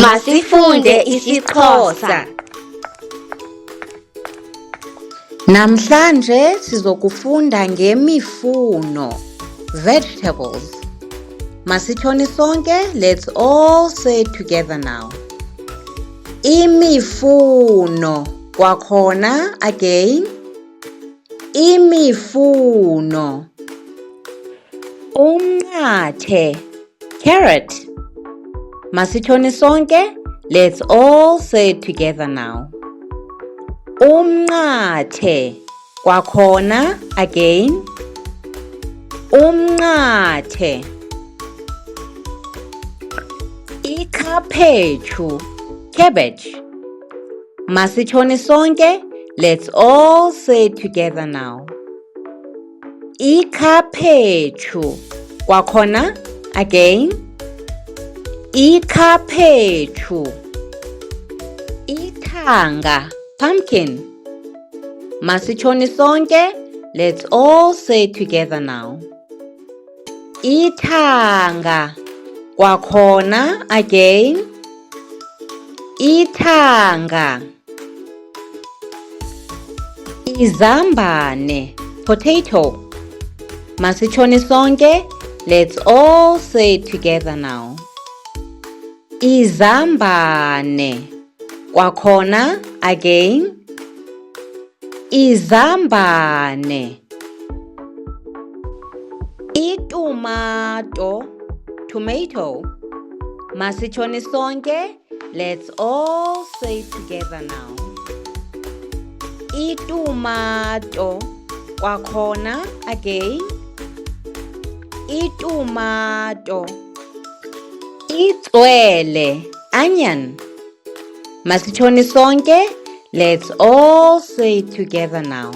Masifunde isiXhosa. Namhlanje sizokufunda ngemifuno, vegetables. Masitshoni sonke, let's all say it together now. Imifuno, kwakhona again. Imifuno. Umnqathe, carrot. Masitshoni sonke, let's all say it together now. Umnqathe, kwakhona again. Umnqathe. Ikhaphetshu, cabbage. Masitshoni sonke, let's all say it together now. Ikhaphetshu, kwakhona again. Ikhaphetshu. Ithanga, pumpkin. Masitshoni sonke, let's all say it together now. Ithanga, kwakhona again. Ithanga. Izambane, potato. Masitshoni sonke, let's all say it together now. Izambane, kwakhona again. Izambane. Itumato, tomato. Masitshoni sonke, let's all say it together now. Itumato, kwakhona again. Itumato. Itswele, onion. Masitshoni sonke, let's all say it together now.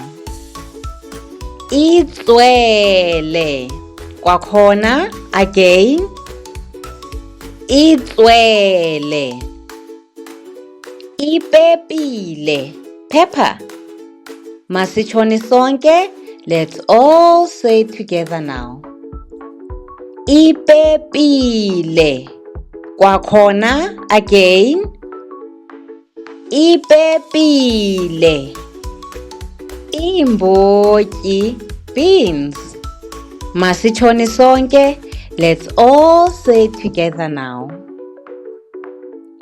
Itswele, kwakhona again. Itswele. Ipepile, pepper. Masitshoni sonke, let's all say it together now. Ipepile, kwakhona again. Ipepile. Imbotyi, beans. Masitshoni sonke, let's all say it together now.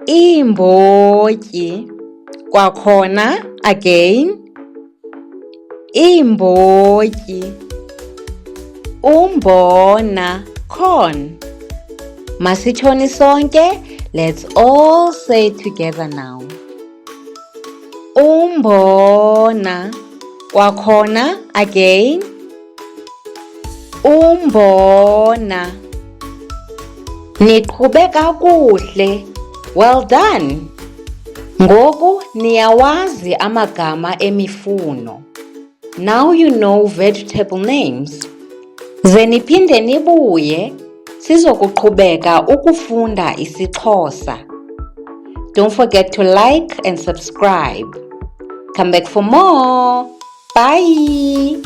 Imbotyi, kwakhona again. Imbotyi. Umbona, corn. Masitshoni sonke, let's all say it together now. Umbona, kwakhona again. Umbona. Niqhube kakuhle. Well done. Ngoku niyawazi amagama emifuno. Now you know vegetable names. Ze niphinde nibuye sizokuqhubeka ukufunda isiXhosa. Don't forget to like and subscribe. Come back for more. Bye.